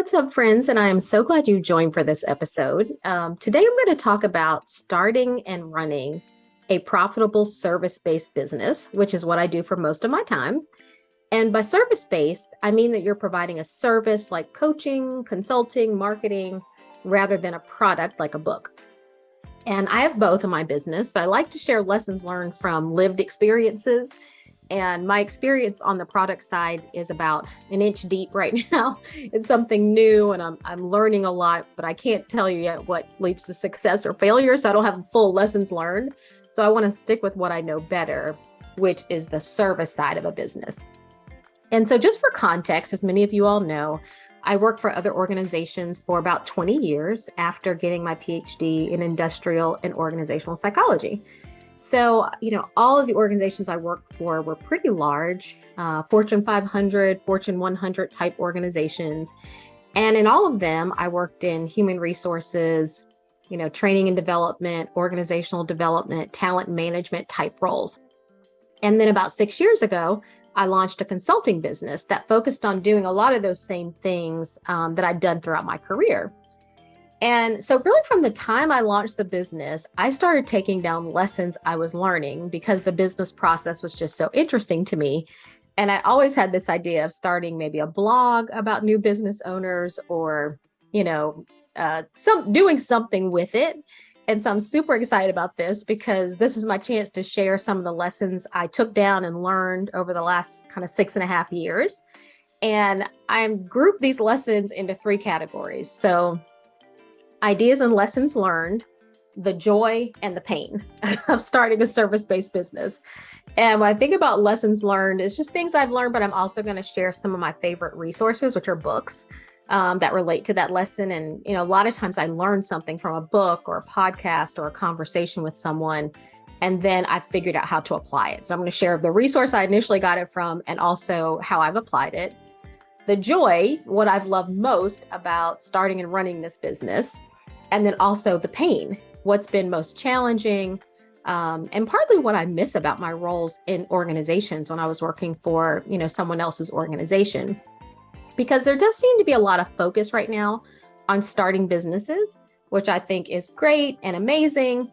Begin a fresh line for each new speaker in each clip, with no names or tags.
What's up, friends? And I am so glad you joined for this episode. Today, I'm going to talk about starting and running a profitable service based business, which is what I do for most of my time. And by service based, I mean that you're providing a service like coaching, consulting, marketing, rather than a product like a book. And I have both in my business, but I like to share lessons learned from lived experiences. And my experience on the product side is about an inch deep right now. It's something new and I'm learning a lot, but I can't tell you yet what leads to success or failure. So I don't have full lessons learned. So I want to stick with what I know better, which is the service side of a business. And so just for context, as many of you all know, I worked for other organizations for about 20 years after getting my PhD in industrial and organizational psychology. So, all of the organizations I worked for were pretty large, Fortune 500, Fortune 100 type organizations. And in all of them, I worked in human resources, training and development, organizational development, talent management type roles. And then about 6 years ago, I launched a consulting business that focused on doing a lot of those same things that I'd done throughout my career. And so really from the time I launched the business, I started taking down lessons I was learning because the business process was just so interesting to me. And I always had this idea of starting maybe a blog about new business owners or, doing something with it. And so I'm super excited about this because this is my chance to share some of the lessons I took down and learned over the last kind of 6.5 years. And I've grouped these lessons into three categories. So ideas and lessons learned, the joy and the pain of starting a service-based business. And when I think about lessons learned, it's just things I've learned, but I'm also going to share some of my favorite resources, which are books that relate to that lesson. And, a lot of times I learn something from a book or a podcast or a conversation with someone, and then I figured out how to apply it. So I'm going to share the resource I initially got it from and also how I've applied it. The joy, what I've loved most about starting and running this business, and then also the pain, what's been most challenging, and partly what I miss about my roles in organizations when I was working for, someone else's organization. Because there does seem to be a lot of focus right now on starting businesses, which I think is great and amazing.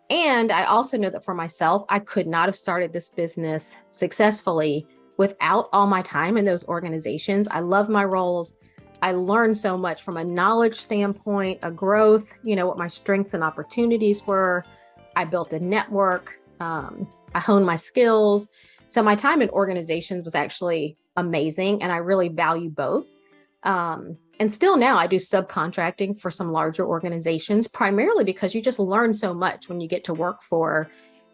And I also know that for myself, I could not have started this business successfully without all my time in those organizations. I love my roles. I learned so much from a knowledge standpoint, a growth, what my strengths and opportunities were. I built a network. I honed my skills. So my time in organizations was actually amazing. And I really value both. And still now I do subcontracting for some larger organizations, primarily because you just learn so much when you get to work for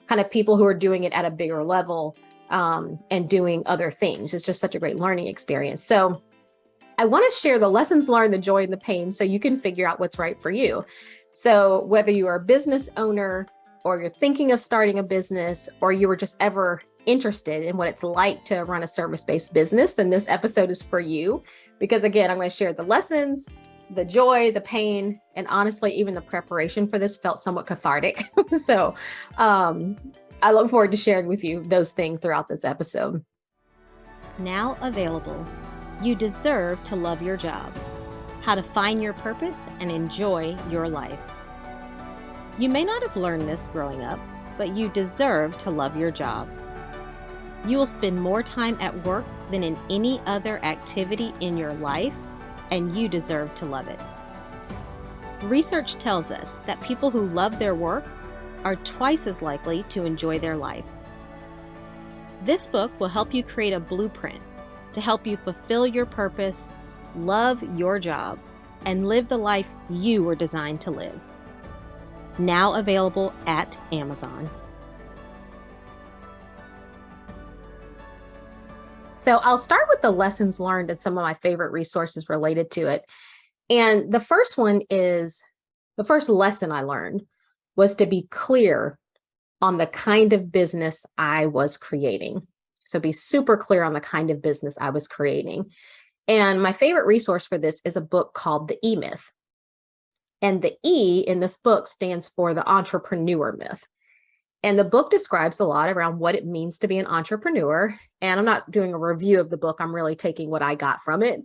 kind of people who are doing it at a bigger level. And doing other things. It's just such a great learning experience. So I want to share the lessons learned, the joy and the pain, so you can figure out what's right for you. So whether you are a business owner or you're thinking of starting a business or you were just ever interested in what it's like to run a service-based business, then this episode is for you. Because again, I'm going to share the lessons, the joy, the pain, and honestly, even the preparation for this felt somewhat cathartic. So, I look forward to sharing with you those things throughout this episode.
Now available. You deserve to love your job. How to find your purpose and enjoy your life. You may not have learned this growing up, but you deserve to love your job. You will spend more time at work than in any other activity in your life, and you deserve to love it. Research tells us that people who love their work are twice as likely to enjoy their life. This book will help you create a blueprint to help you fulfill your purpose, love your job, and live the life you were designed to live. Now available at Amazon.
So I'll start with the lessons learned and some of my favorite resources related to it. And the first one is the first lesson I learned was to be clear on the kind of business I was creating. So be super clear on the kind of business I was creating. And my favorite resource for this is a book called The E Myth. And the E in this book stands for the entrepreneur myth. And the book describes a lot around what it means to be an entrepreneur. And I'm not doing a review of the book. I'm really taking what I got from it.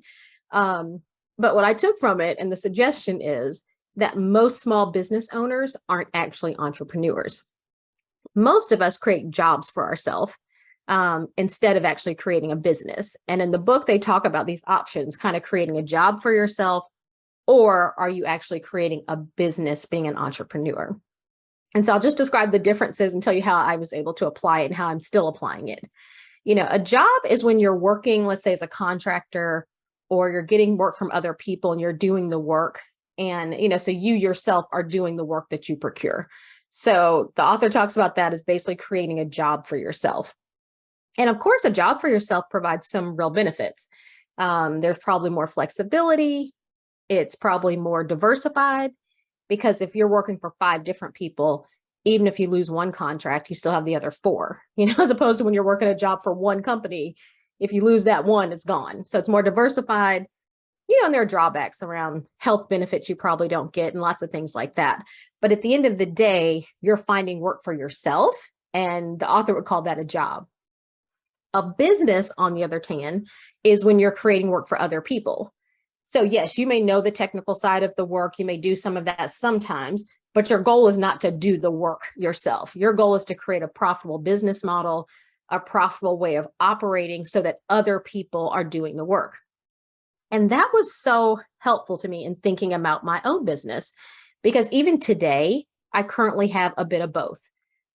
But what I took from it, and the suggestion is that most small business owners aren't actually entrepreneurs. Most of us create jobs for ourselves instead of actually creating a business. And in the book, they talk about these options, kind of creating a job for yourself, or are you actually creating a business being an entrepreneur? And so I'll just describe the differences and tell you how I was able to apply it and how I'm still applying it. A job is when you're working, let's say as a contractor, or you're getting work from other people and you're doing the work. And, so you yourself are doing the work that you procure. So the author talks about that as basically creating a job for yourself. And of course, a job for yourself provides some real benefits. There's probably more flexibility. It's probably more diversified, because if you're working for 5 different people, even if you lose one contract, you still have the other 4, as opposed to when you're working a job for one company, if you lose that one, it's gone. So it's more diversified, and there are drawbacks around health benefits you probably don't get and lots of things like that. But at the end of the day, you're finding work for yourself, and the author would call that a job. A business, on the other hand, is when you're creating work for other people. So yes, you may know the technical side of the work. You may do some of that sometimes, but your goal is not to do the work yourself. Your goal is to create a profitable business model, a profitable way of operating so that other people are doing the work. And that was so helpful to me in thinking about my own business, because even today, I currently have a bit of both,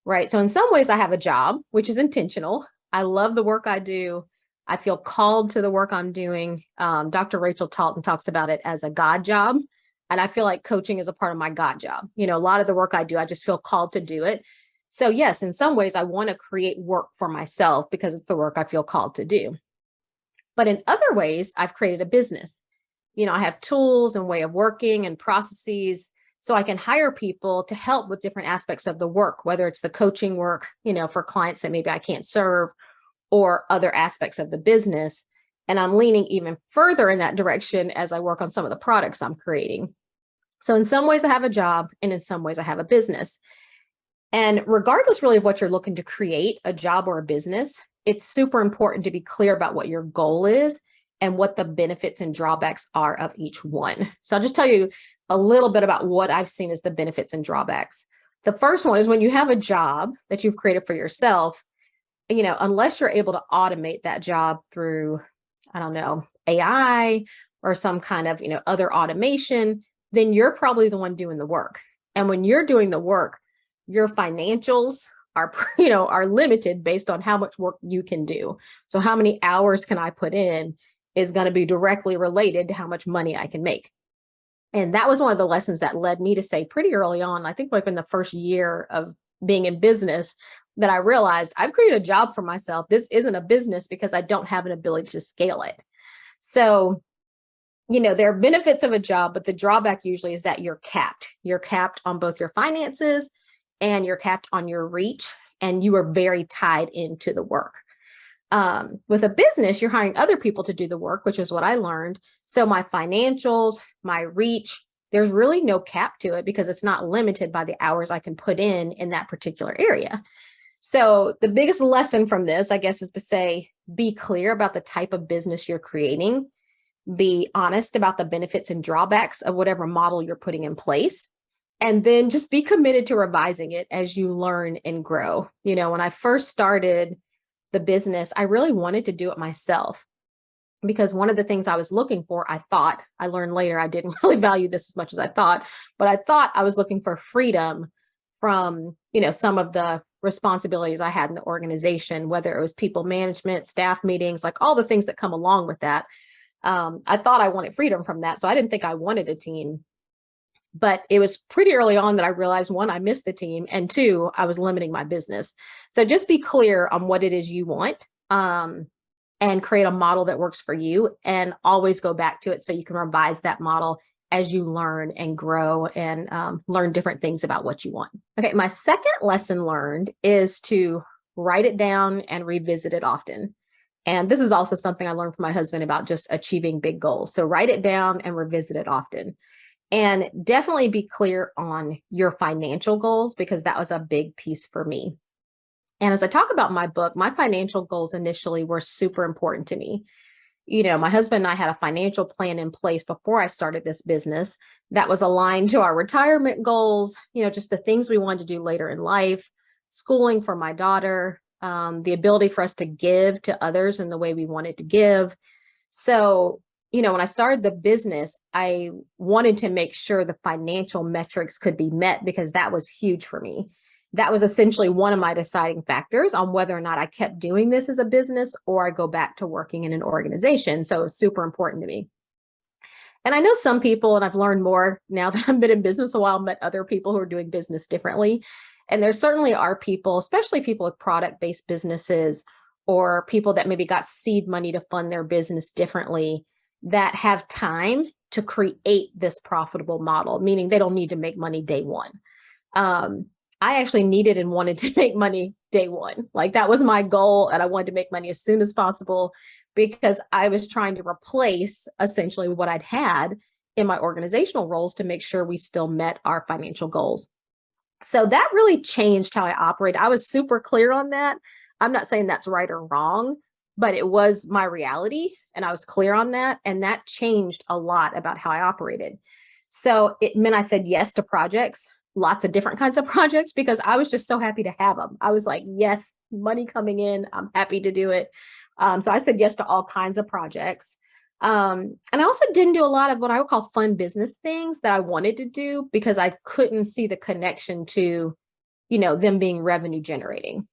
right? So in some ways, I have a job, which is intentional. I love the work I do. I feel called to the work I'm doing. Dr. Rachel Talton talks about it as a God job. And I feel like coaching is a part of my God job. A lot of the work I do, I just feel called to do it. So yes, in some ways, I want to create work for myself because it's the work I feel called to do. But in other ways, I've created a business. I have tools and way of working and processes, so I can hire people to help with different aspects of the work, whether it's the coaching work, for clients that maybe I can't serve, or other aspects of the business. And I'm leaning even further in that direction as I work on some of the products I'm creating. So in some ways I have a job, and in some ways I have a business. And regardless really of what you're looking to create, a job or a business, it's super important to be clear about what your goal is and what the benefits and drawbacks are of each one. So I'll just tell you a little bit about what I've seen as the benefits and drawbacks. The first one is when you have a job that you've created for yourself, unless you're able to automate that job through, I don't know, AI or some kind of, other automation, then you're probably the one doing the work. And when you're doing the work, your financials are, are limited based on how much work you can do. So how many hours can I put in is going to be directly related to how much money I can make. And that was one of the lessons that led me to say pretty early on, I think like in the first year of being in business, that I realized I've created a job for myself. This isn't a business because I don't have an ability to scale it. So, there are benefits of a job, but the drawback usually is that you're capped. You're capped on both your finances and you're capped on your reach, and you are very tied into the work. With a business, you're hiring other people to do the work, which is what I learned. So my financials, my reach, there's really no cap to it because it's not limited by the hours I can put in that particular area. So the biggest lesson from this, I guess, is to say, be clear about the type of business you're creating. Be honest about the benefits and drawbacks of whatever model you're putting in place. And then just be committed to revising it as you learn and grow. When I first started the business, I really wanted to do it myself, because one of the things I was looking for, I learned later, I didn't really value this as much as I thought, but I thought I was looking for freedom from, some of the responsibilities I had in the organization, whether it was people management, staff meetings, like all the things that come along with that. I thought I wanted freedom from that. So I didn't think I wanted a team. But it was pretty early on that I realized, one, I missed the team, and two, I was limiting my business. So just be clear on what it is you want, and create a model that works for you, and always go back to it so you can revise that model as you learn and grow and learn different things about what you want. Okay, my second lesson learned is to write it down and revisit it often. And this is also something I learned from my husband about just achieving big goals. So write it down and revisit it often. And definitely be clear on your financial goals, because that was a big piece for me. And as I talk about my book, my financial goals initially were super important to me. My husband and I had a financial plan in place before I started this business that was aligned to our retirement goals, just the things we wanted to do later in life, schooling for my daughter, the ability for us to give to others in the way we wanted to give. So, when I started the business, I wanted to make sure the financial metrics could be met because that was huge for me. That was essentially one of my deciding factors on whether or not I kept doing this as a business or I go back to working in an organization. So it was super important to me. And I know some people, and I've learned more now that I've been in business a while, met other people who are doing business differently. And there certainly are people, especially people with product based businesses or people that maybe got seed money to fund their business differently, that have time to create this profitable model, meaning they don't need to make money day one. Um, I actually needed and wanted to make money day one. Like that was my goal. And I wanted to make money as soon as possible because I was trying to replace essentially what I'd had in my organizational roles to make sure we still met our financial goals. So that really changed how I operate. I was super clear on that. I'm not saying that's right or wrong, but it was my reality. And I was clear on that. And that changed a lot about how I operated. So it meant I said yes to projects, lots of different kinds of projects, because I was just so happy to have them. I was like, yes, money coming in. I'm happy to do it. So I said yes to all kinds of projects. And I also didn't do a lot of what I would call fun business things that I wanted to do because I couldn't see the connection to, them being revenue generating.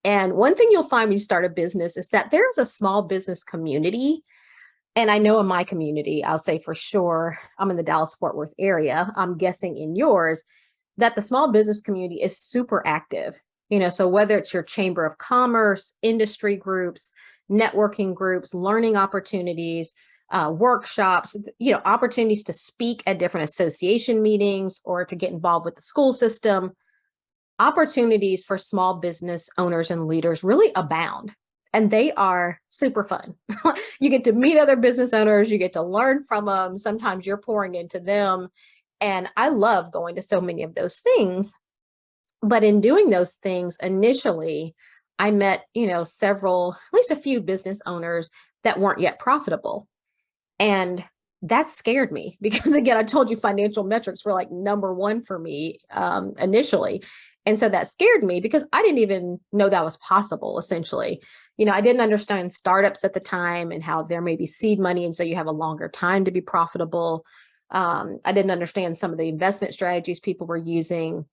And one thing you'll find when you start a business is that there's a small business community. And I know in my community, I'll say for sure, I'm in the Dallas Fort Worth area. I'm guessing in yours that the small business community is super active. So whether it's your chamber of commerce, industry groups, networking groups, learning opportunities, workshops, opportunities to speak at different association meetings or to get involved with the school system, opportunities for small business owners and leaders really abound. And they are super fun. You get to meet other business owners, you get to learn from them. Sometimes you're pouring into them. And I love going to so many of those things. But in doing those things, initially, I met, several, at least a few business owners that weren't yet profitable. And that scared me because, again, I told you financial metrics were like number one for me initially. And so that scared me because I didn't even know that was possible, essentially. I didn't understand startups at the time and how there may be seed money. And so you have a longer time to be profitable. I didn't understand some of the investment strategies people were using.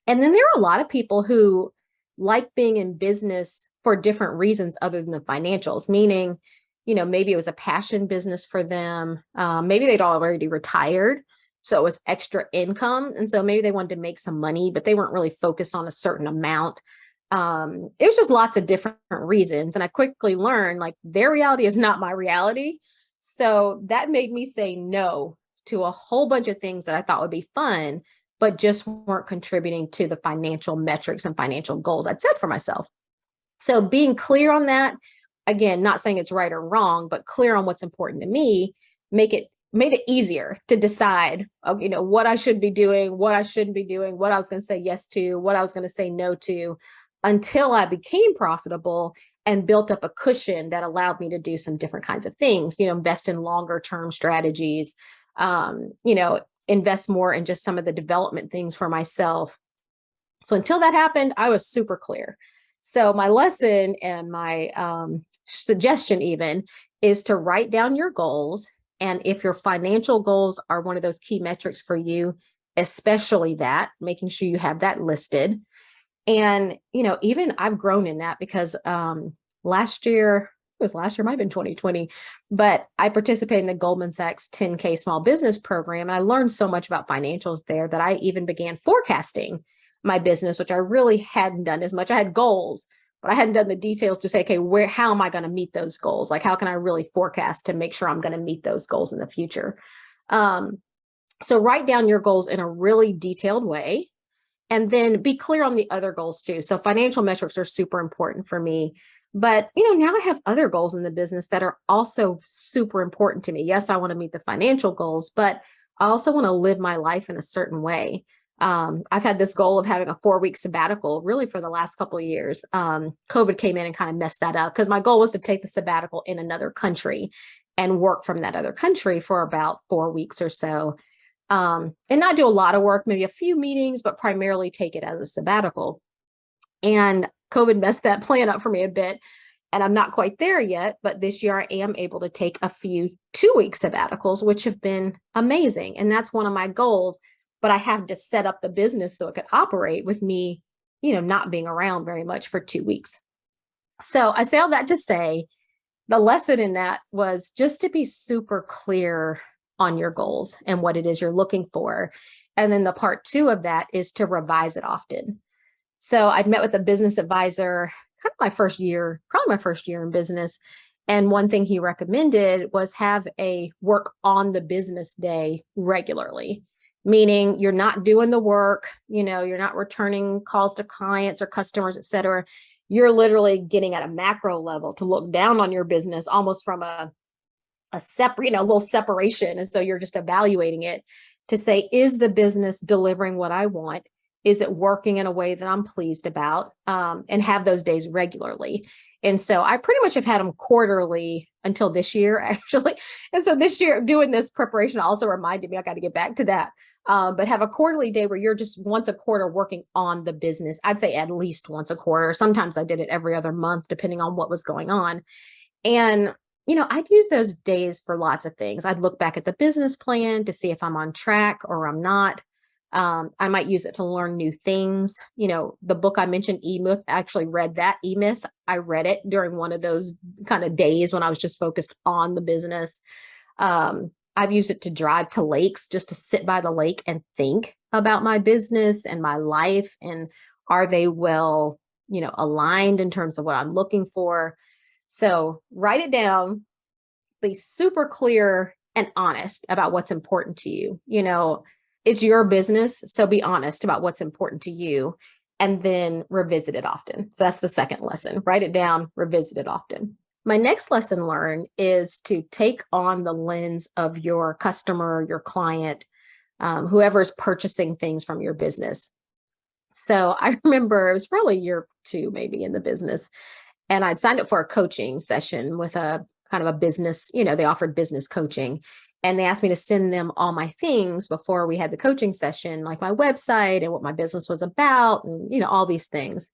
And then there are a lot of people who like being in business for different reasons other than the financials, meaning, maybe it was a passion business for them. Maybe they'd already retired. So it was extra income. And so maybe they wanted to make some money, but they weren't really focused on a certain amount. It was just lots of different reasons. And I quickly learned like their reality is not my reality. So that made me say no to a whole bunch of things that I thought would be fun, but just weren't contributing to the financial metrics and financial goals I'd set for myself. So being clear on that, again, not saying it's right or wrong, but clear on what's important to me, made it easier to decide, what I should be doing, what I shouldn't be doing, what I was going to say yes to, what I was going to say no to, until I became profitable and built up a cushion that allowed me to do some different kinds of things, invest in longer term strategies, invest more in just some of the development things for myself. So until that happened, I was super clear. So my lesson and my suggestion even is to write down your goals. And if your financial goals are one of those key metrics for you, especially that, making sure you have that listed. And, even I've grown in that because last year, might have been 2020, but I participated in the Goldman Sachs 10K small business program. And I learned so much about financials there that I even began forecasting my business, which I really hadn't done as much. I had goals, but I hadn't done the details to say, okay, how am I going to meet those goals? Like, how can I really forecast to make sure I'm going to meet those goals in the future? So write down your goals in a really detailed way, and then be clear on the other goals too. So financial metrics are super important for me. But, now I have other goals in the business that are also super important to me. Yes, I want to meet the financial goals, but I also want to live my life in a certain way. I've had this goal of having a 4-week sabbatical really for the last couple of years. COVID came in and kind of messed that up because my goal was to take the sabbatical in another country and work from that other country for about 4 weeks or so. And not do a lot of work, maybe a few meetings, but primarily take it as a sabbatical. And COVID messed that plan up for me a bit. And I'm not quite there yet, but this year I am able to take a few 2-week sabbaticals, which have been amazing. And that's one of my goals. But I have to set up the business so it could operate with me, not being around very much for 2 weeks. So I say all that to say the lesson in that was just to be super clear on your goals and what it is you're looking for. And then the part 2 of that is to revise it often. So I'd met with a business advisor kind of my first year in business. And one thing he recommended was have a work on the business day regularly, meaning you're not doing the work, you're not returning calls to clients or customers, et cetera. You're literally getting at a macro level to look down on your business almost from a separate, little separation, as though you're just evaluating it to say, is the business delivering what I want? Is it working in a way that I'm pleased about? And have those days regularly. And so I pretty much have had them quarterly until this year, actually. And so this year, doing this preparation also reminded me I got to get back to that. But have a quarterly day where you're just once a quarter working on the business. I'd say at least once a quarter. Sometimes I did it every other month, depending on what was going on. And I'd use those days for lots of things. I'd look back at the business plan to see if I'm on track or I'm not. I might use it to learn new things. The book I mentioned, E-Myth, I actually read that E-Myth. I read it during one of those kind of days when I was just focused on the business. I've used it to drive to lakes, just to sit by the lake and think about my business and my life. And are they well, aligned in terms of what I'm looking for? So write it down, be super clear and honest about what's important to you. It's your business. So be honest about what's important to you and then revisit it often. So that's the second lesson. Write it down, revisit it often. My next lesson learned is to take on the lens of your customer, your client, whoever's purchasing things from your business. So I remember it was probably year 2, maybe in the business. And I'd signed up for a coaching session with a kind of a business, they offered business coaching. And they asked me to send them all my things before we had the coaching session, like my website and what my business was about and, all these things.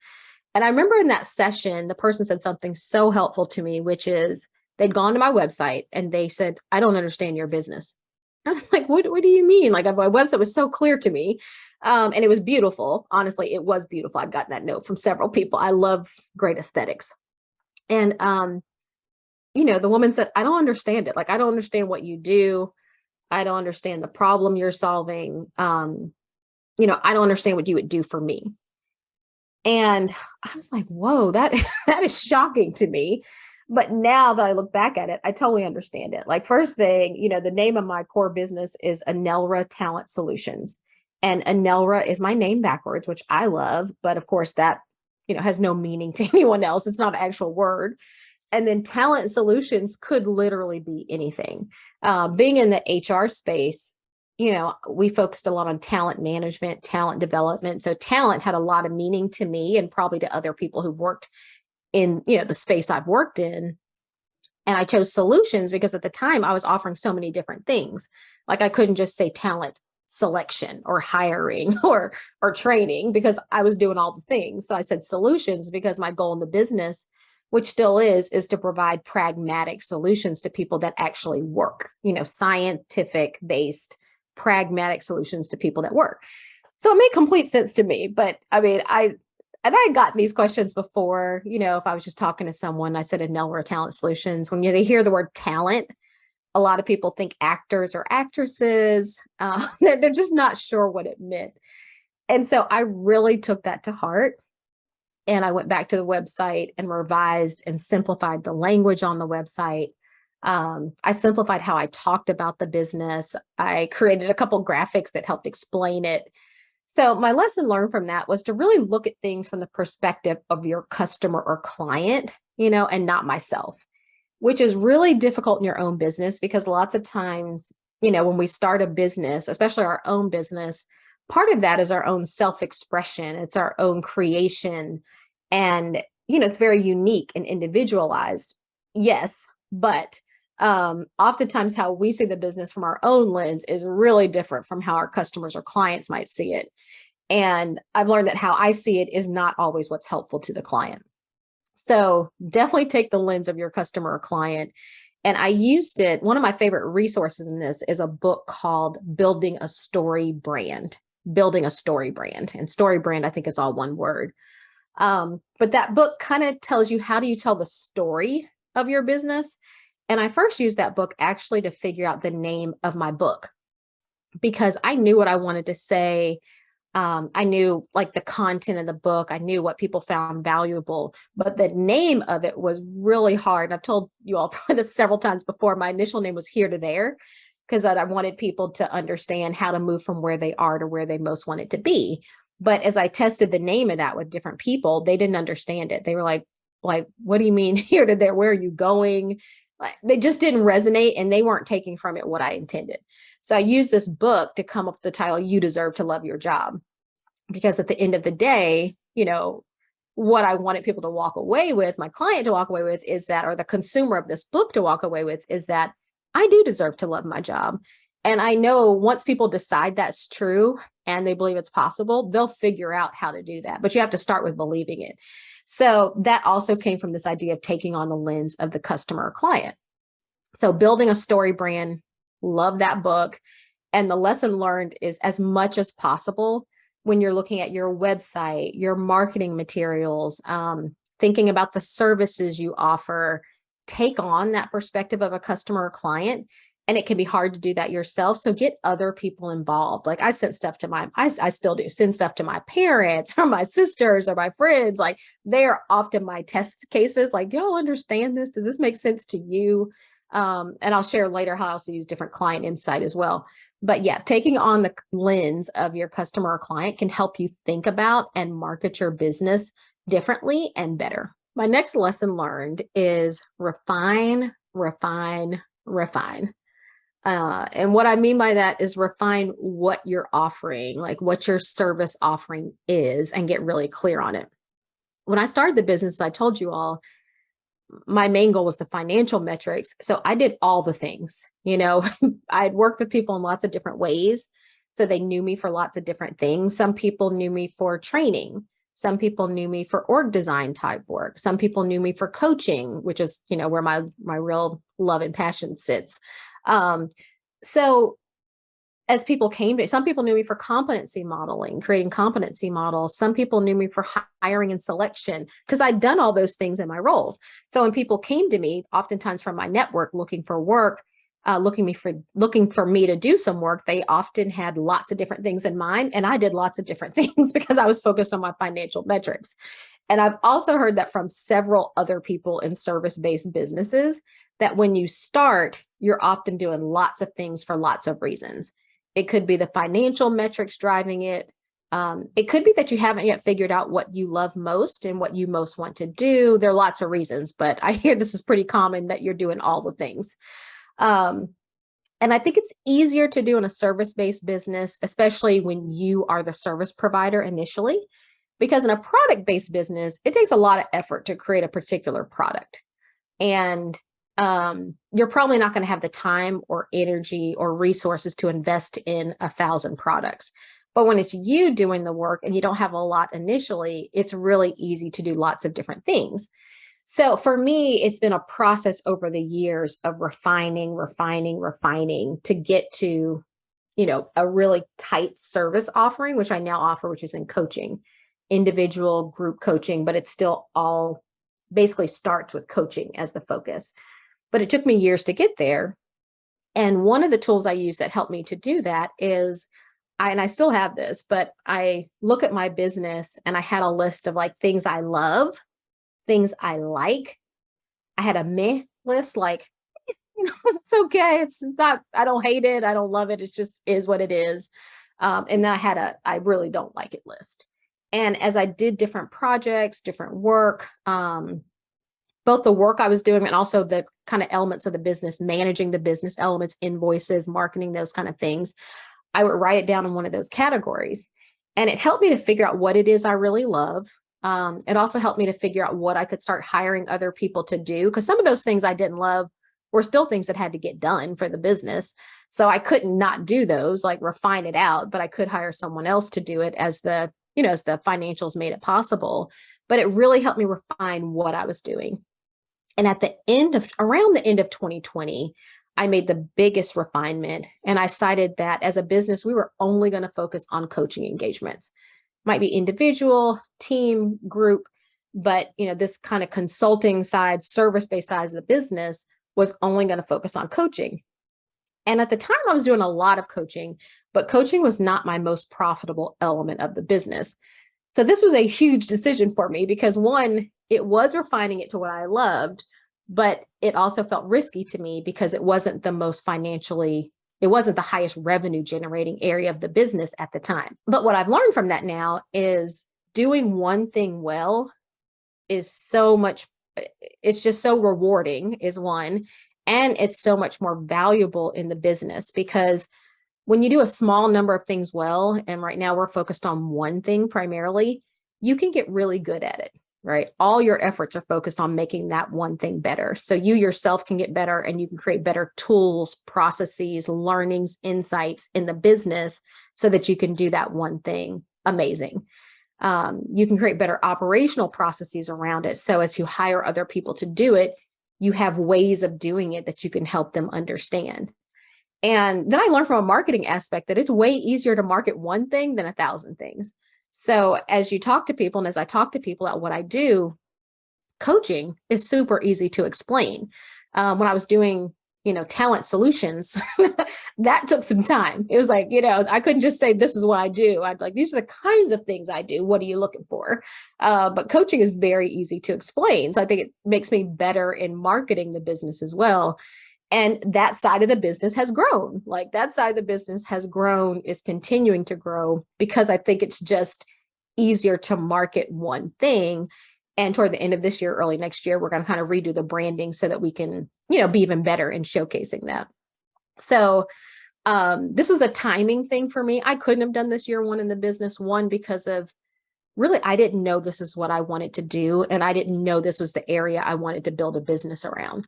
And I remember in that session, the person said something so helpful to me, which is they'd gone to my website and they said, I don't understand your business. I was like, what do you mean? Like my website was so clear to me. And it was beautiful. Honestly, it was beautiful. I've gotten that note from several people. I love great aesthetics. And, the woman said, I don't understand it. Like, I don't understand what you do. I don't understand the problem you're solving. I don't understand what you would do for me. And I was like, whoa, that is shocking to me. But now that I look back at it, I totally understand it. Like first thing, the name of my core business is Anelra Talent Solutions. And Anelra is my name backwards, which I love. But of course that, has no meaning to anyone else. It's not an actual word. And then talent solutions could literally be anything. Being in the HR space, we focused a lot on talent management, talent development. So talent had a lot of meaning to me and probably to other people who've worked in, the space I've worked in. And I chose solutions because at the time I was offering so many different things. Like I couldn't just say talent selection or hiring or training because I was doing all the things. So I said solutions because my goal in the business, which still is to provide pragmatic solutions to people that actually work, scientific based pragmatic solutions to people that work. So it made complete sense to me. But I mean, I had gotten these questions before, if I was just talking to someone, I said Anelra Talent Solutions. When they hear the word talent, a lot of people think actors or actresses. They're just not sure what it meant. And so I really took that to heart. And I went back to the website and revised and simplified the language on the website. I simplified how I talked about the business. I created a couple graphics that helped explain it. So my lesson learned from that was to really look at things from the perspective of your customer or client, and not myself, which is really difficult in your own business because lots of times, when we start a business, especially our own business, part of that is our own self-expression. It's our own creation. And, it's very unique and individualized. Yes, but oftentimes how we see the business from our own lens is really different from how our customers or clients might see it. And I've learned that how I see it is not always what's helpful to the client. So definitely take the lens of your customer or client. And I used it. One of my favorite resources in this is a book called Building a Story Brand. Building a Story Brand. And story brand, I think, is all one word. But that book kind of tells you, how do you tell the story of your business? And I first used that book actually to figure out the name of my book, because I knew what I wanted to say. I knew like the content of the book. I knew what people found valuable, but the name of it was really hard. I've told you all probably this several times before. My initial name was Here to There, because I wanted people to understand how to move from where they are to where they most wanted to be. But as I tested the name of that with different people, they didn't understand it. They were like, what do you mean here to there? Where are you going? Like, they just didn't resonate, and they weren't taking from it what I intended. So I used this book to come up with the title, You Deserve to Love Your Job. Because at the end of the day, what I wanted people to walk away with, my client to walk away with, is that, or the consumer of this book to walk away with, is that I do deserve to love my job. And I know once people decide that's true and they believe it's possible, they'll figure out how to do that. But you have to start with believing it. So that also came from this idea of taking on the lens of the customer or client. So building a story brand, love that book. And the lesson learned is, as much as possible, when you're looking at your website, your marketing materials, thinking about the services you offer, take on that perspective of a customer or client. And it can be hard to do that yourself. So get other people involved. Like I sent stuff to I still do send stuff to my parents or my sisters or my friends. Like they're often my test cases. Like, do y'all understand this? Does this make sense to you? And I'll share later how I also use different client insight as well. But yeah, taking on the lens of your customer or client can help you think about and market your business differently and better. My next lesson learned is refine, refine, refine. And what I mean by that is refine what you're offering, like what your service offering is, and get really clear on it. When I started the business, I told you all, my main goal was the financial metrics. So I did all the things, I'd worked with people in lots of different ways. So they knew me for lots of different things. Some people knew me for training. Some people knew me for org design type work. Some people knew me for coaching, which is, where my real love and passion sits. So as people came to, some people knew me for competency modeling, creating competency models. Some people knew me for hiring and selection, because I'd done all those things in my roles. So when people came to me, oftentimes from my network, looking for work, looking for me to do some work, they often had lots of different things in mind. And I did lots of different things because I was focused on my financial metrics. And I've also heard that from several other people in service-based businesses, that when you start, you're often doing lots of things for lots of reasons. It could be the financial metrics driving it. It could be that you haven't yet figured out what you love most and what you most want to do. There are lots of reasons, but I hear this is pretty common, that you're doing all the things. And I think it's easier to do in a service-based business, especially when you are the service provider initially, because in a product-based business, it takes a lot of effort to create a particular product. And you're probably not going to have the time or energy or resources to invest in 1,000 products. But when it's you doing the work and you don't have a lot initially, it's really easy to do lots of different things. So for me, it's been a process over the years of refining to get to, a really tight service offering, which I now offer, which is in coaching, individual group coaching, but it's still all basically starts with coaching as the focus. But it took me years to get there. And one of the tools I use that helped me to do that is, and I still have this, but I look at my business and I had a list of like things I love, things I like. I had a meh list, like, it's okay. It's not, I don't hate it. I don't love it. It just is what it is. And then I had I really don't like it list. And as I did different projects, different work, both the work I was doing and also the kind of elements of the business, managing the business elements, invoices, marketing, those kind of things, I would write it down in one of those categories. And it helped me to figure out what it is I really love. It also helped me to figure out what I could start hiring other people to do, because some of those things I didn't love were still things that had to get done for the business. So I couldn't not do those, like refine it out, but I could hire someone else to do it as as the financials made it possible. But it really helped me refine what I was doing. And around the end of 2020, I made the biggest refinement. And I decided that as a business, we were only going to focus on coaching engagements. Might be individual, team, group, but this kind of consulting side, service-based side of the business was only going to focus on coaching. And at the time, I was doing a lot of coaching, but coaching was not my most profitable element of the business. So this was a huge decision for me because one, it was refining it to what I loved, but it also felt risky to me because it wasn't it wasn't the highest revenue generating area of the business at the time. But what I've learned from that now is doing one thing well is it's just so rewarding is one, and it's so much more valuable in the business because when you do a small number of things well, and right now we're focused on one thing primarily, you can get really good at it, right? All your efforts are focused on making that one thing better. So you yourself can get better and you can create better tools, processes, learnings, insights in the business so that you can do that one thing amazing. You can create better operational processes around it. So as you hire other people to do it, you have ways of doing it that you can help them understand. And then I learned from a marketing aspect that it's way easier to market one thing than 1,000 things. So as you talk to people, and as I talk to people about what I do, coaching is super easy to explain. When I was doing, talent solutions, that took some time. It was like, I couldn't just say, this is what I do. I'd be like, these are the kinds of things I do. What are you looking for? But coaching is very easy to explain. So I think it makes me better in marketing the business as well. And that side of the business has grown. Like that side of the business has grown, is continuing to grow because I think it's just easier to market one thing. And toward the end of this year, early next year, we're going to kind of redo the branding so that we can, be even better in showcasing that. So this was a timing thing for me. I couldn't have done this year one in the business, one, because of really, I didn't know this is what I wanted to do. And I didn't know this was the area I wanted to build a business around.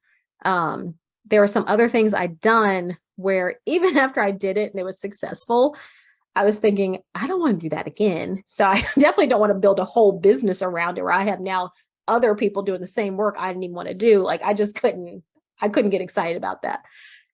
There were some other things I'd done where even after I did it and it was successful, I was thinking, I don't want to do that again. So I definitely don't want to build a whole business around it where I have now other people doing the same work I didn't even want to do. Like I couldn't get excited about that.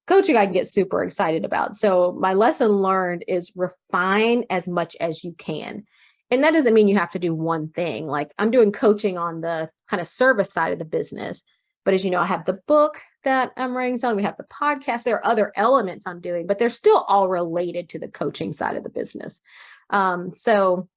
Coaching, I can get super excited about. So my lesson learned is refine as much as you can. And that doesn't mean you have to do one thing. Like I'm doing coaching on the kind of service side of the business. But as you know, I have the book that I'm writing on. We have the podcast. There are other elements I'm doing, but they're still all related to the coaching side of the business. So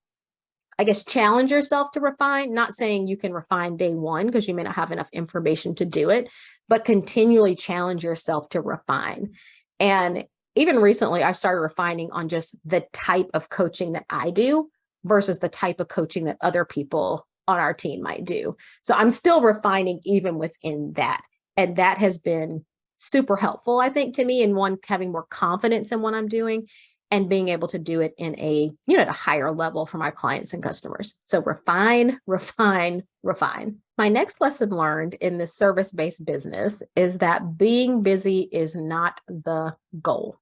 I guess challenge yourself to refine, not saying you can refine day one because you may not have enough information to do it, but continually challenge yourself to refine. And even recently, I've started refining on just the type of coaching that I do versus the type of coaching that other people on our team might do. So I'm still refining even within that. And that has been super helpful, I think, to me, in one, having more confidence in what I'm doing and being able to do it in at a higher level for my clients and customers. So refine, refine, refine. My next lesson learned in this service-based business is that being busy is not the goal.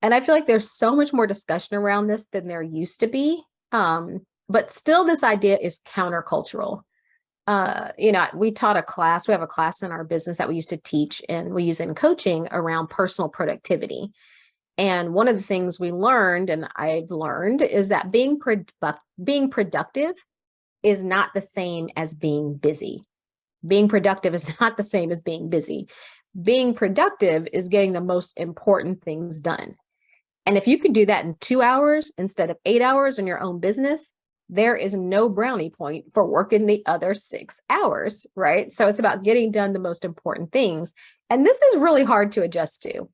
And I feel like there's so much more discussion around this than there used to be. But still, this idea is countercultural. We taught a class. We have a class in our business that we used to teach and we use in coaching around personal productivity. And one of the things we learned, and I've learned, is that being productive is not the same as being busy. Being productive is not the same as being busy. Being productive is getting the most important things done. And if you can do that in 2 hours instead of 8 hours in your own business, there is no brownie point for working the other 6 hours, right? So it's about getting done the most important things. And this is really hard to adjust to.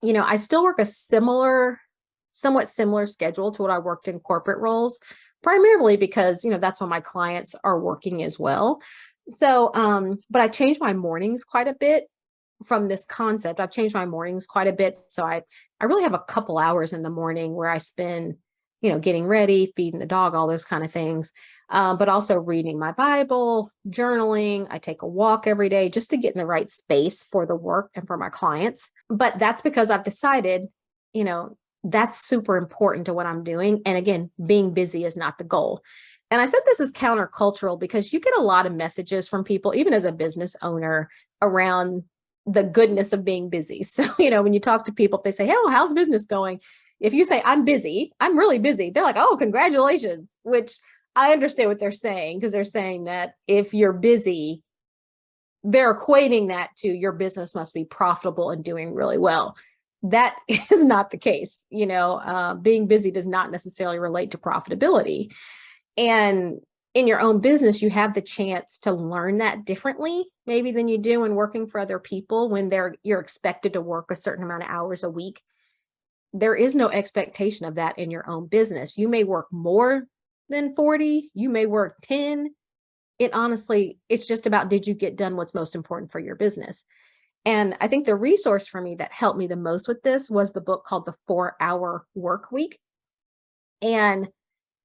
I still work a somewhat similar schedule to what I worked in corporate roles, primarily because, that's when my clients are working as well. So, but I changed my mornings quite a bit from this concept. I've changed my mornings quite a bit. So I I really have a couple hours in the morning where I spend, getting ready, feeding the dog, all those kind of things. But also reading my Bible, journaling. I take a walk every day just to get in the right space for the work and for my clients. But that's because I've decided, you know, that's super important to what I'm doing. And again, being busy is not the goal. And I said this is countercultural because you get a lot of messages from people, even as a business owner, around the goodness of being busy. So, when you talk to people, if they say, "Hey, well, how's business going?" If you say, "I'm busy, I'm really busy," they're like, "Oh, congratulations," which I understand what they're saying because they're saying that if you're busy, they're equating that to your business must be profitable and doing really well. That is not the case. Being busy does not necessarily relate to profitability. And in your own business, you have the chance to learn that differently, maybe than you do when working for other people when you're expected to work a certain amount of hours a week. There is no expectation of that in your own business. You may work more than 40, you may work 10. It's just about, did you get done what's most important for your business? And I think the resource for me that helped me the most with this was the book called The 4 Hour Work Week. And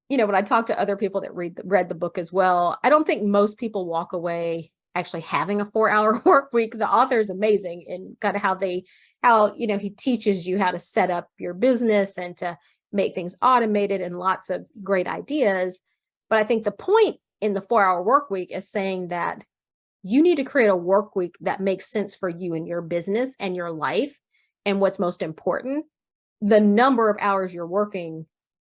when I talk to other people that read the book as well, I don't think most people walk away actually having a 4 hour work week. The author is amazing in kind of how he teaches you how to set up your business and to make things automated and lots of great ideas. But I think the point in the 4 hour work week is saying that you need to create a work week that makes sense for you and your business and your life. And what's most important, the number of hours you're working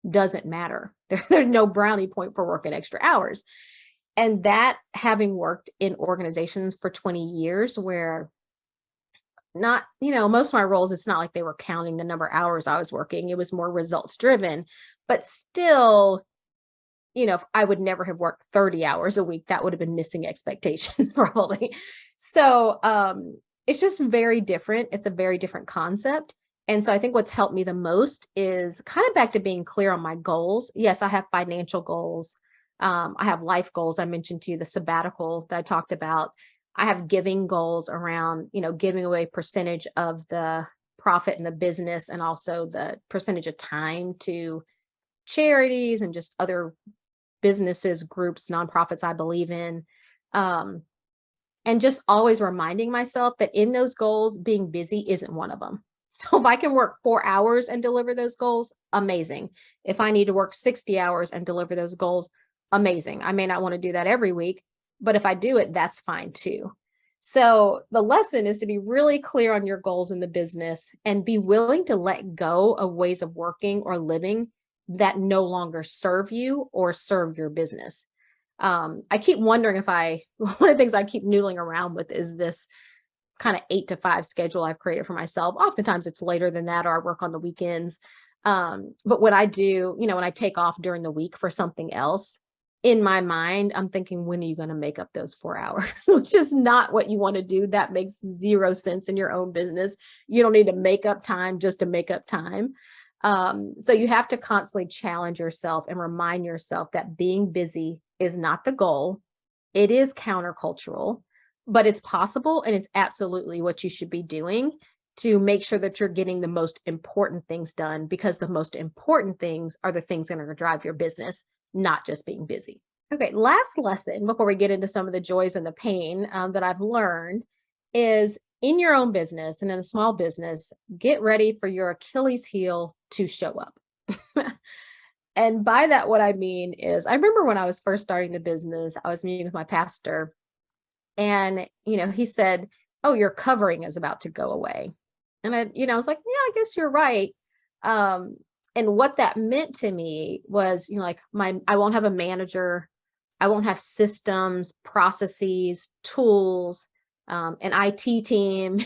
doesn't matter. There's no brownie point for working extra hours. And that, having worked in organizations for 20 years where not, most of my roles, it's not like they were counting the number of hours I was working. It was more results driven, but still, if I would never have worked 30 hours a week, that would have been missing expectation probably. So it's just very different. It's a very different concept. And so I think what's helped me the most is kind of back to being clear on my goals. Yes, I have financial goals. I have life goals. I mentioned to you the sabbatical that I talked about. I have giving goals around, giving away percentage of the profit in the business and also the percentage of time to charities and just other businesses, groups, nonprofits I believe in. And just always reminding myself that in those goals, being busy isn't one of them. So if I can work 4 hours and deliver those goals, amazing. If I need to work 60 hours and deliver those goals, amazing. I may not want to do that every week, but if I do it, that's fine too. So the lesson is to be really clear on your goals in the business and be willing to let go of ways of working or living that no longer serve you or serve your business. I keep wondering if one of the things I keep noodling around with is this kind of 8 to 5 schedule I've created for myself. Oftentimes it's later than that, or I work on the weekends. But what I do, when I take off during the week for something else, in my mind, I'm thinking, when are you going to make up those 4 hours? Which is not what you want to do. That makes zero sense in your own business. You don't need to make up time just to make up time. So you have to constantly challenge yourself and remind yourself that being busy is not the goal. It is countercultural, but it's possible, and it's absolutely what you should be doing to make sure that you're getting the most important things done, because the most important things are the things that are going to drive your business, not just being busy. Okay, last lesson before we get into some of the joys and the pain that I've learned is, in your own business and in a small business, get ready for your Achilles heel to show up. And by that, what I mean is, I remember when I was first starting the business, I was meeting with my pastor, and, he said, "Oh, your covering is about to go away." And I was like, "Yeah, I guess you're right." And what that meant to me was, like, I won't have a manager, I won't have systems, processes, tools, an IT team,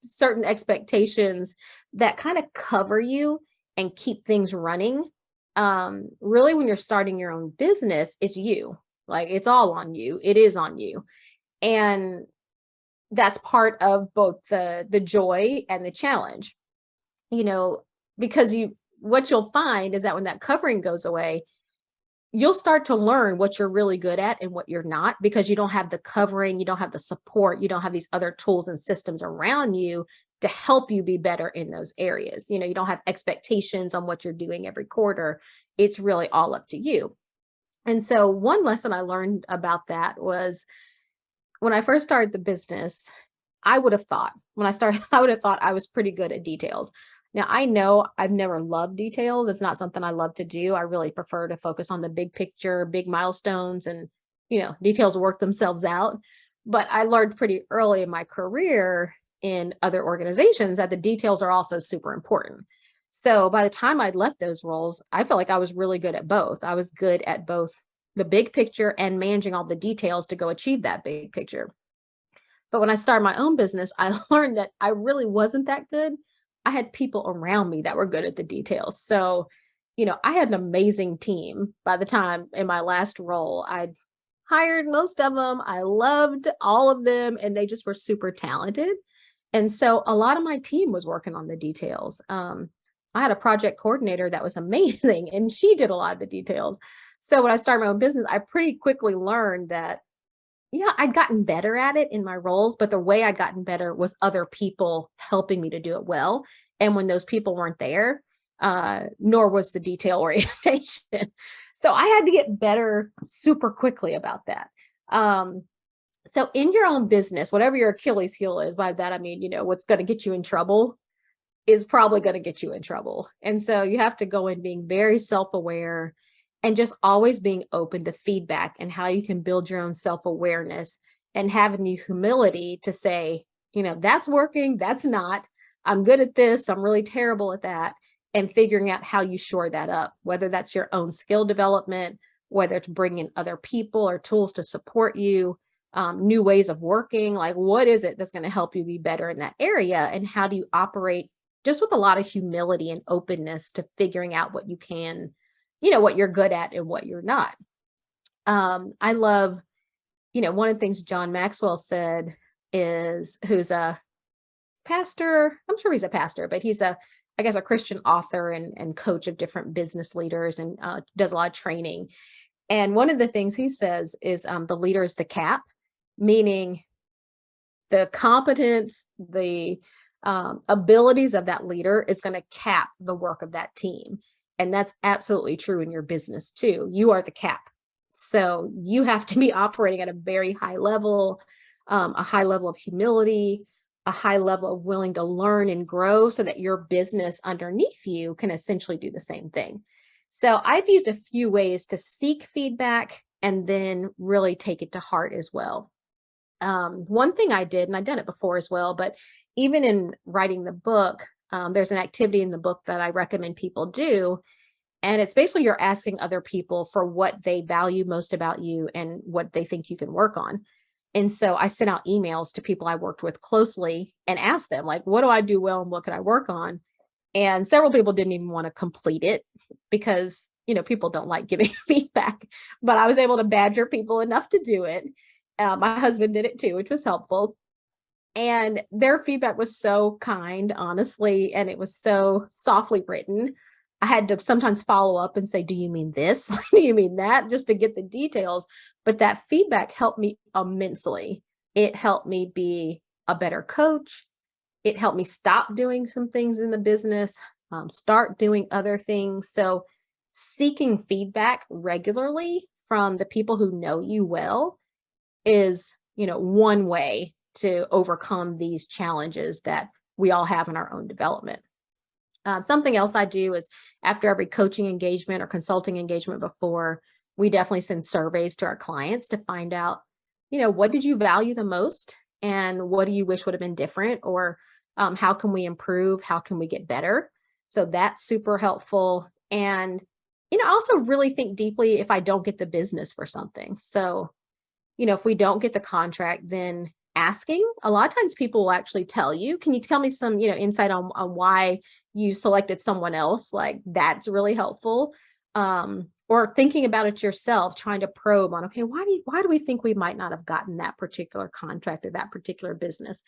certain expectations that kind of cover you and keep things running. Really, when you're starting your own business, it's you. Like, it's all on you. It is on you. And that's part of both the joy and the challenge, because what you'll find is that when that covering goes away, you'll start to learn what you're really good at and what you're not, because you don't have the covering, you don't have the support, you don't have these other tools and systems around you to help you be better in those areas. You don't have expectations on what you're doing every quarter. It's really all up to you. And so one lesson I learned about that was when I first started the business, I would have thought when I started, I would have thought I was pretty good at details. Now, I know I've never loved details. It's not something I love to do. I really prefer to focus on the big picture, big milestones, and, details work themselves out. But I learned pretty early in my career in other organizations that the details are also super important. So by the time I'd left those roles, I felt like I was really good at both. I was good at both the big picture and managing all the details to go achieve that big picture. But when I started my own business, I learned that I really wasn't that good. I had people around me that were good at the details. So, I had an amazing team by the time in my last role. I'd hired most of them. I loved all of them, and they just were super talented. And so a lot of my team was working on the details. I had a project coordinator that was amazing, and she did a lot of the details. So when I started my own business, I pretty quickly learned that yeah, I'd gotten better at it in my roles, but the way I'd gotten better was other people helping me to do it well. And when those people weren't there, nor was the detail orientation. So I had to get better super quickly about that. Um, so in your own business, whatever your Achilles heel is, by that I mean, what's going to get you in trouble is probably going to get you in trouble. And so you have to go in being very self-aware and just always being open to feedback and how you can build your own self-awareness and having the humility to say, that's working, that's not. I'm good at this, I'm really terrible at that, and figuring out how you shore that up, whether that's your own skill development, whether it's bringing other people or tools to support you, new ways of working, like what is it that's going to help you be better in that area, and how do you operate just with a lot of humility and openness to figuring out what you can, what you're good at and what you're not. I love, one of the things John Maxwell said is, who's a pastor, I'm sure he's a pastor, but he's I guess, a Christian author and coach of different business leaders and does a lot of training. And one of the things he says is the leader is the cap, meaning the competence, the abilities of that leader is going to cap the work of that team. And that's absolutely true in your business too. You are the cap. So you have to be operating at a very high level, a high level of humility, a high level of willing to learn and grow so that your business underneath you can essentially do the same thing. So I've used a few ways to seek feedback and then really take it to heart as well. One thing I did, and I've done it before as well, but even in writing the book, there's an activity in the book that I recommend people do. And it's basically you're asking other people for what they value most about you and what they think you can work on. And so I sent out emails to people I worked with closely and asked them, like, what do I do well and what can I work on? And several people didn't even want to complete it because, people don't like giving feedback, but I was able to badger people enough to do it. My husband did it too, which was helpful. And their feedback was so kind, honestly, and it was so softly written. I had to sometimes follow up and say, do you mean this? Do you mean that? Just to get the details. But that feedback helped me immensely. It helped me be a better coach. It helped me stop doing some things in the business, start doing other things. So seeking feedback regularly from the people who know you well is, one way to overcome these challenges that we all have in our own development. Something else I do is after every coaching engagement or consulting engagement before, we definitely send surveys to our clients to find out, what did you value the most and what do you wish would have been different, or how can we improve? How can we get better? So that's super helpful. And, I also really think deeply if I don't get the business for something. So, if we don't get the contract, then asking, a lot of times people will actually tell you, can you tell me some, insight on why you selected someone else? Like that's really helpful. Or thinking about it yourself, trying to probe on, okay, why do we think we might not have gotten that particular contract or that particular business?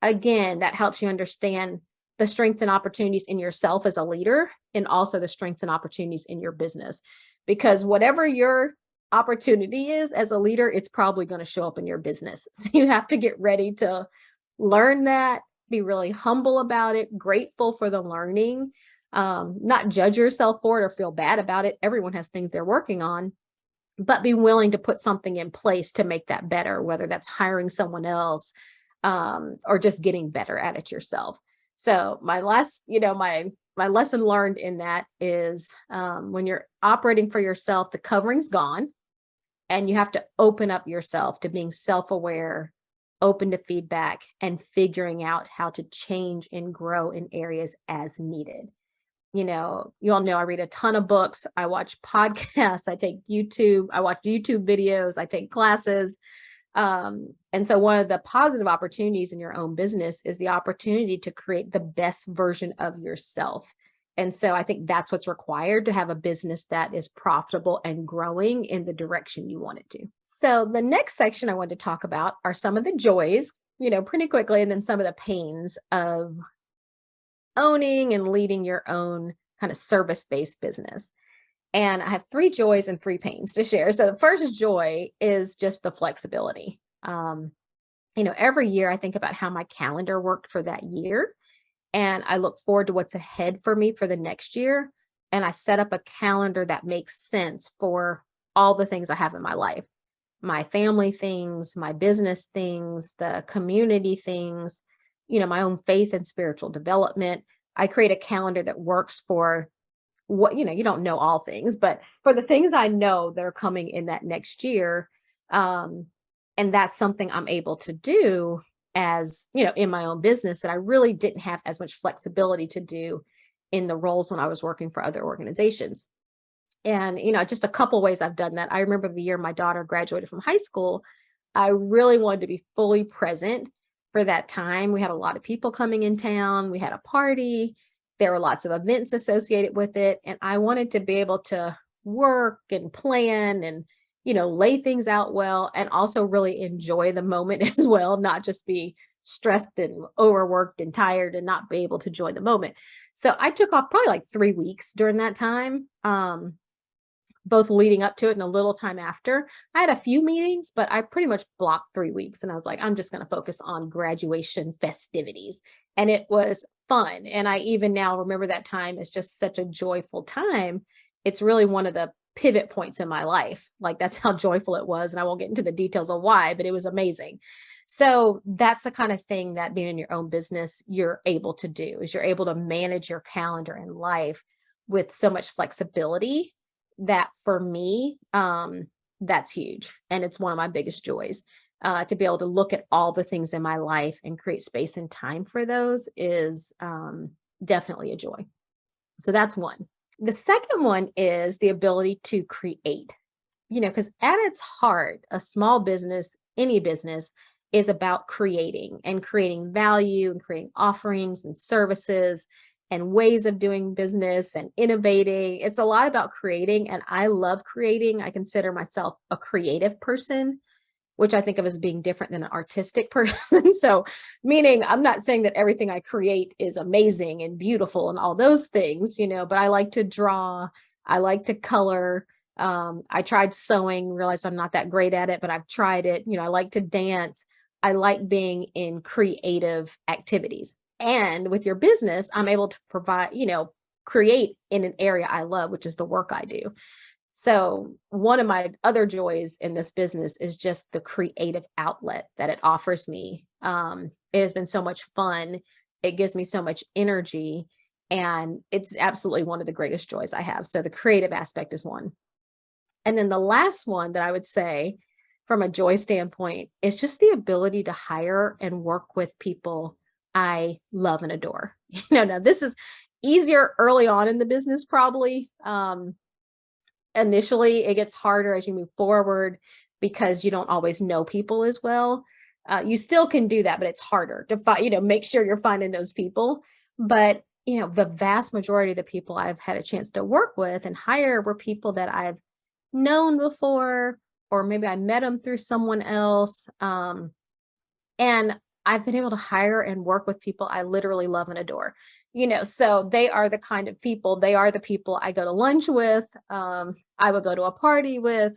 Again, that helps you understand the strengths and opportunities in yourself as a leader, and also the strengths and opportunities in your business. Because whatever your opportunity is as a leader, it's probably going to show up in your business. So you have to get ready to learn that, be really humble about it, grateful for the learning, not judge yourself for it or feel bad about it. Everyone has things they're working on, but be willing to put something in place to make that better, whether that's hiring someone else, or just getting better at it yourself. So my last, my lesson learned in that is, when you're operating for yourself, the covering's gone, and you have to open up yourself to being self-aware, open to feedback, and figuring out how to change and grow in areas as needed. You all know I read a ton of books, I watch podcasts, I watch YouTube videos, I take classes. And so one of the positive opportunities in your own business is the opportunity to create the best version of yourself. And so I think that's what's required to have a business that is profitable and growing in the direction you want it to. So the next section I want to talk about are some of the joys, pretty quickly, and then some of the pains of owning and leading your own kind of service-based business. And I have 3 joys and 3 pains to share. So the first joy is just the flexibility. Every year I think about how my calendar worked for that year, and I look forward to what's ahead for me for the next year. And I set up a calendar that makes sense for all the things I have in my life, my family things, my business things, the community things, my own faith and spiritual development. I create a calendar that works for what, you don't know all things, but for the things I know that are coming in that next year. And that's something I'm able to do as, in my own business that I really didn't have as much flexibility to do in the roles when I was working for other organizations. And, just a couple ways I've done that. I remember the year my daughter graduated from high school, I really wanted to be fully present for that time. We had a lot of people coming in town. We had a party. There were lots of events associated with it. And I wanted to be able to work and plan and, lay things out well, and also really enjoy the moment as well, not just be stressed and overworked and tired and not be able to enjoy the moment. So I took off probably like 3 weeks during that time. Both leading up to it and a little time after. I had a few meetings, but I pretty much blocked 3 weeks, and I was like, I'm just going to focus on graduation festivities. And it was fun. And I even now remember that time as just such a joyful time. It's really one of the pivot points in my life. Like, that's how joyful it was. And I won't get into the details of why, but it was amazing. So that's the kind of thing that being in your own business, you're able to do, is you're able to manage your calendar and life with so much flexibility that for me, that's huge. And it's one of my biggest joys. To be able to look at all the things in my life and create space and time for those is, definitely a joy. So that's one. The second one is the ability to create, because at its heart, a small business, any business, is about creating and creating value and creating offerings and services and ways of doing business and innovating. It's a lot about creating, and I love creating. I consider myself a creative person, which I think of as being different than an artistic person. So, meaning I'm not saying that everything I create is amazing and beautiful and all those things, but I like to draw, I like to color. I tried sewing, realized I'm not that great at it, but I've tried it. I like to dance. I like being in creative activities. And with your business, I'm able to provide, create in an area I love, which is the work I do. So one of my other joys in this business is just the creative outlet that it offers me. It has been so much fun. It gives me so much energy, and it's absolutely one of the greatest joys I have. So the creative aspect is one. And then the last one that I would say from a joy standpoint is just the ability to hire and work with people I love and adore. Now this is easier early on in the business, probably. Initially, it gets harder as you move forward because you don't always know people as well. You still can do that, but it's harder to find, make sure you're finding those people. But, the vast majority of the people I've had a chance to work with and hire were people that I've known before, or maybe I met them through someone else. And I've been able to hire and work with people I literally love and adore. So they are the kind of people, they are the people I go to lunch with. I would go to a party with.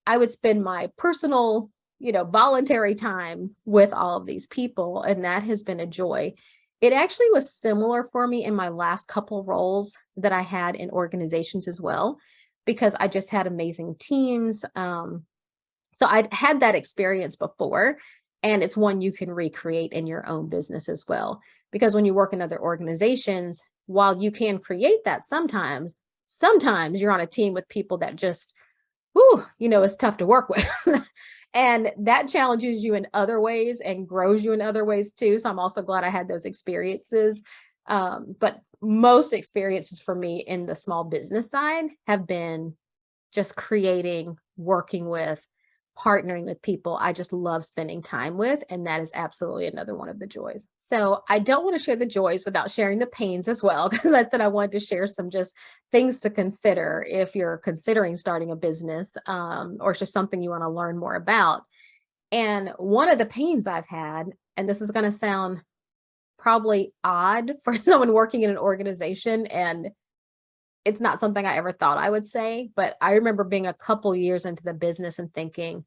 I would spend my personal voluntary time with all of these people. And that has been a joy. It actually was similar for me in my last couple roles that I had in organizations as well, because I just had amazing teams. So I'd had that experience before, and it's one you can recreate in your own business as well. Because when you work in other organizations, while you can create that sometimes you're on a team with people that just, it's tough to work with. And that challenges you in other ways and grows you in other ways too. So I'm also glad I had those experiences. But most experiences for me in the small business side have been just creating, working with, partnering with people I just love spending time with. And that is absolutely another one of the joys. So I don't want to share the joys without sharing the pains as well, because I said I wanted to share some just things to consider if you're considering starting a business, or it's just something you want to learn more about. And one of the pains I've had, and this is going to sound probably odd for someone working in an organization, and it's not something I ever thought I would say, but I remember being a couple years into the business and thinking,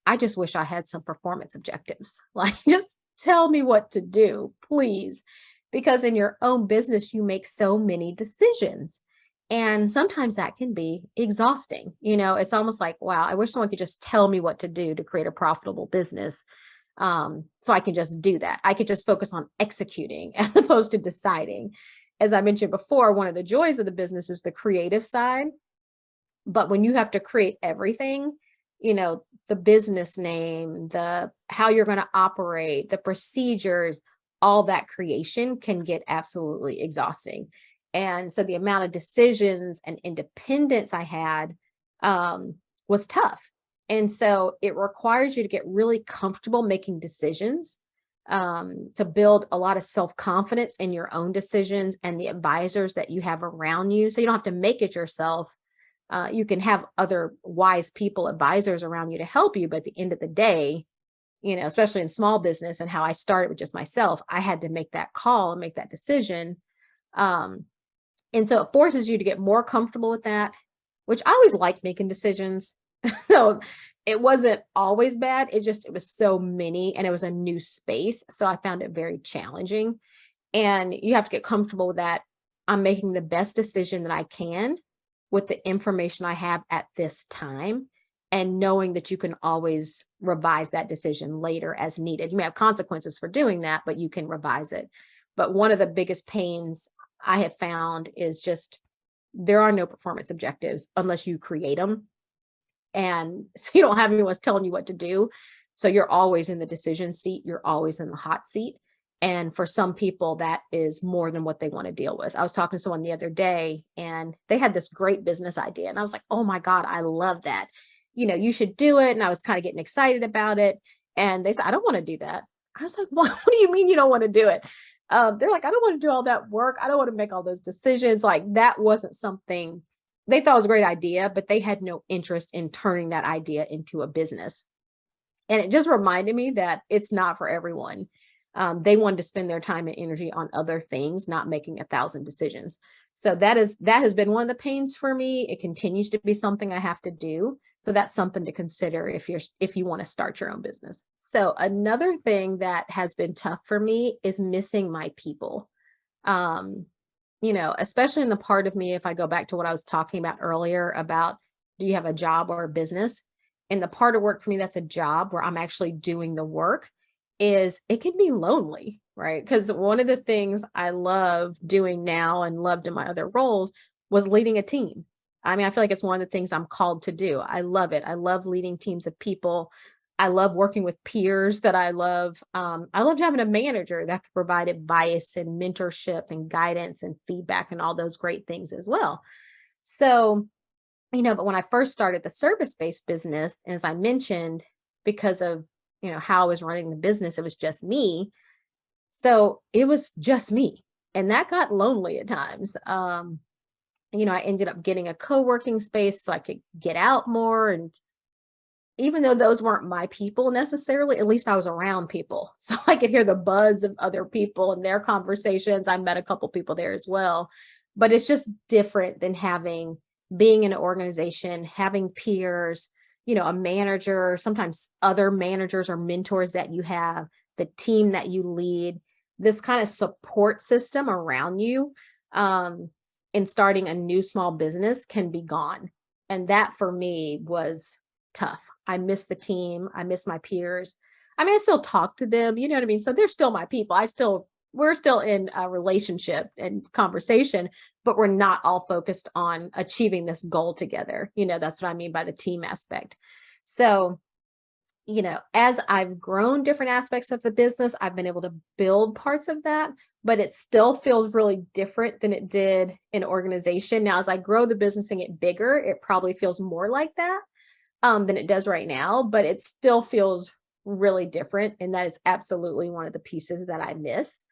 I just wish I had some performance objectives. Like, just tell me what to do, please. Because in your own business, you make so many decisions. And sometimes that can be exhausting. It's almost like, wow, I wish someone could just tell me what to do to create a profitable business. So I can just do that. I could just focus on executing as opposed to deciding. As I mentioned before, one of the joys of the business is the creative side. But when you have to create everything, the business name, the how you're going to operate, the procedures, all that creation can get absolutely exhausting. And so the amount of decisions and independence I had, was tough. And so it requires you to get really comfortable making decisions, to build a lot of self-confidence in your own decisions and the advisors that you have around you. So you don't have to make it yourself. You can have other wise people, advisors around you to help you. But at the end of the day, especially in small business and how I started with just myself, I had to make that call and make that decision. Um, and so it forces you to get more comfortable with that, which I always liked making decisions. So it wasn't always bad. It was so many and it was a new space. So I found it very challenging. And you have to get comfortable with that. I'm making the best decision that I can with the information I have at this time, and knowing that you can always revise that decision later as needed. You may have consequences for doing that, but you can revise it. But one of the biggest pains I have found is just there are no performance objectives unless you create them. And so you don't have anyone else telling you what to do. So you're always in the decision seat. You're always in the hot seat. And for some people, that is more than what they want to deal with. I was talking to someone the other day and they had this great business idea. And I was like, oh my God, I love that. You should do it. And I was kind of getting excited about it. And they said, I don't want to do that. I was like, well, what do you mean you don't want to do it? They're like, I don't want to do all that work. I don't want to make all those decisions. Like, that wasn't something they thought was a great idea, but they had no interest in turning that idea into a business. And it just reminded me that it's not for everyone. They wanted to spend their time and energy on other things, not making 1,000 decisions. So that has been one of the pains for me. It continues to be something I have to do. So that's something to consider if you want to start your own business. So another thing that has been tough for me is missing my people. Especially in the part of me, if I go back to what I was talking about earlier about, do you have a job or a business? And the part of work for me that's a job where I'm actually doing the work is it can be lonely, right? Because one of the things I love doing now and loved in my other roles was leading a team. I mean, I feel like it's one of the things I'm called to do. I love it. I love leading teams of people. I love working with peers that I love. I loved having a manager that could provide advice and mentorship and guidance and feedback and all those great things as well. So, but when I first started the service-based business, as I mentioned, because of, how I was running the business, it was just me. So it was just me. And that got lonely at times. I ended up getting a co-working space so I could get out more. And even though those weren't my people necessarily, at least I was around people. So I could hear the buzz of other people and their conversations. I met a couple people there as well. But it's just different than being in an organization, having peers, a manager, sometimes other managers or mentors that you have, the team that you lead, this kind of support system around you, um, in starting a new small business can be gone. And that for me was tough. I miss the team. I miss my peers. I mean, I still talk to them, you know what I mean? So they're still my people. We're still in a relationship and conversation, but we're not all focused on achieving this goal together. That's what I mean by the team aspect. So, as I've grown different aspects of the business, I've been able to build parts of that, but it still feels really different than it did in organization. Now, as I grow the business and get bigger, it probably feels more like that than it does right now, but it still feels really different. And that is absolutely one of the pieces that I miss.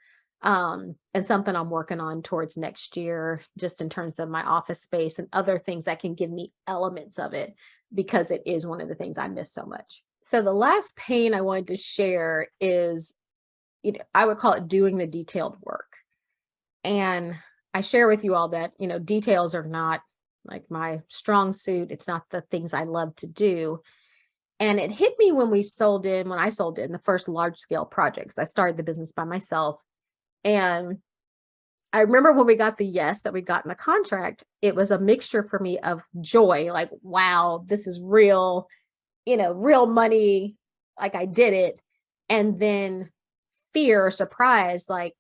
And something I'm working on towards next year, just in terms of my office space and other things that can give me elements of it, because it is one of the things I miss so much. So the last pain I wanted to share is, I would call it doing the detailed work. And I share with you all that, details are not like my strong suit. It's not the things I love to do. And it hit me when I sold in the first large scale projects. I started the business by myself. And I remember when we got the yes that we got in the contract, it was a mixture for me of joy, like, wow, this is real, real money, like I did it. And then fear or surprise, like,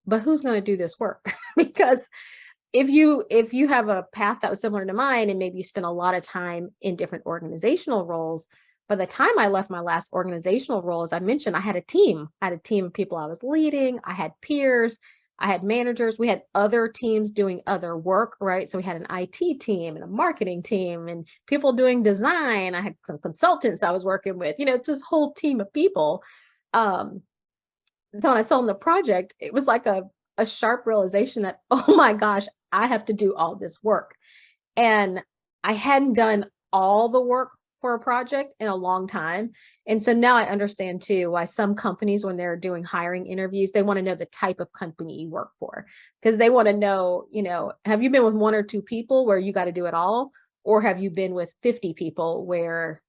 but who's going to do this work? Because if you have a path that was similar to mine and maybe you spent a lot of time in different organizational roles, by the time I left my last organizational role, as I mentioned, I had a team. I had a team of people I was leading. I had peers. I had managers. We had other teams doing other work, right? So we had an IT team and a marketing team and people doing design. I had some consultants I was working with. It's this whole team of people. Um, so when I sold the project, it was like a sharp realization that, oh my gosh, I have to do all this work. And I hadn't done all the work for a project in a long time. And so now I understand too why some companies, when they're doing hiring interviews, they want to know the type of company you work for. Because they want to know, have you been with one or two people where you got to do it all? Or have you been with 50 people where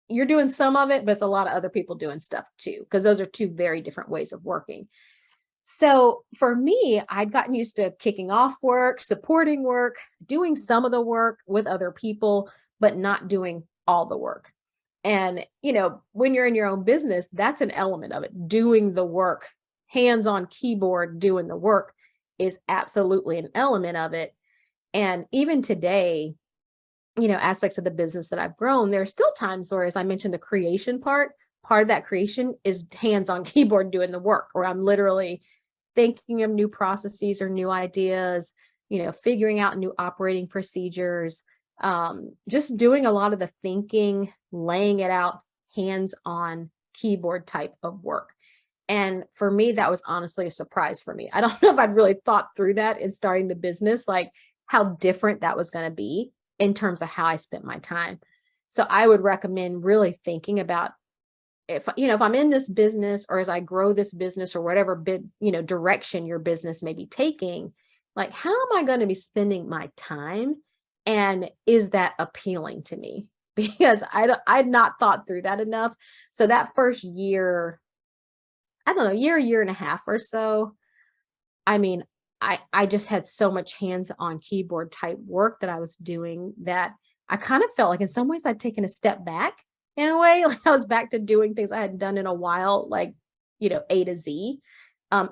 you're doing some of it, but it's a lot of other people doing stuff too? Because those are two very different ways of working. So for me, I'd gotten used to kicking off work, supporting work, doing some of the work with other people, but not doing all the work. And, when you're in your own business, that's an element of it. Doing the work, hands on keyboard, doing the work is absolutely an element of it. And even today, aspects of the business that I've grown, there are still times where, as I mentioned, the creation part of that creation is hands on keyboard doing the work, where I'm literally thinking of new processes or new ideas, figuring out new operating procedures, just doing a lot of the thinking, laying it out, hands on keyboard type of work. And for me, that was honestly a surprise for me. I don't know if I'd really thought through that in starting the business, like how different that was going to be in terms of how I spent my time. So I would recommend really thinking about, if I'm in this business, or as I grow this business, or whatever big, direction your business may be taking, like, how am I going to be spending my time? And is that appealing to me? Because I'd not thought through that enough. So that first year, I don't know, year and a half or so, I mean, I just had so much hands-on keyboard type work that I was doing that I kind of felt like in some ways I'd taken a step back in a way. Like I was back to doing things I hadn't done in a while, like, A to Z.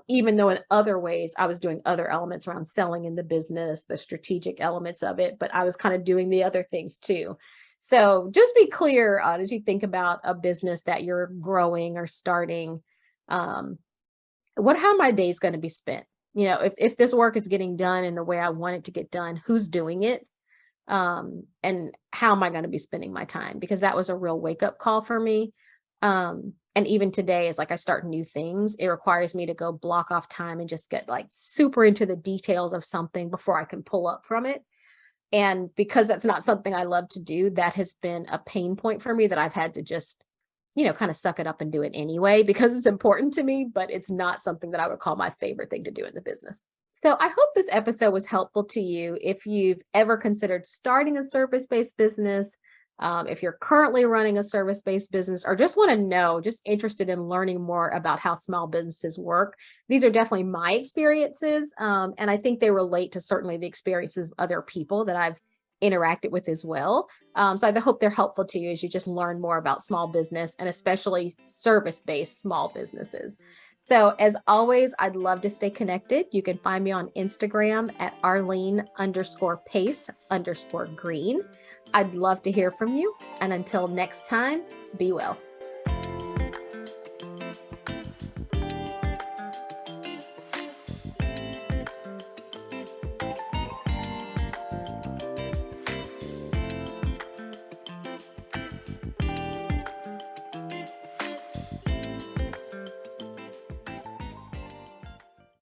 Even though in other ways I was doing other elements around selling in the business, the strategic elements of it, but I was kind of doing the other things too. So just be clear as you think about a business that you're growing or starting. Um, how my days going to be spent? If this work is getting done in the way I want it to get done, who's doing it? And how am I going to be spending my time? Because that was a real wake up call for me. And even today, as like I start new things, it requires me to go block off time and just get like super into the details of something before I can pull up from it. And because that's not something I love to do, that has been a pain point for me that I've had to just, kind of suck it up and do it anyway, because it's important to me, but it's not something that I would call my favorite thing to do in the business. So I hope this episode was helpful to you if you've ever considered starting a service-based business, If you're currently running a service-based business or just want to know, just interested in learning more about how small businesses work, these are definitely my experiences. And I think they relate to certainly the experiences of other people that I've interacted with as well. So I hope they're helpful to you as you just learn more about small business and especially service-based small businesses. So as always, I'd love to stay connected. You can find me on Instagram at Arlene_pace_green. I'd love to hear from you. And until next time, be well.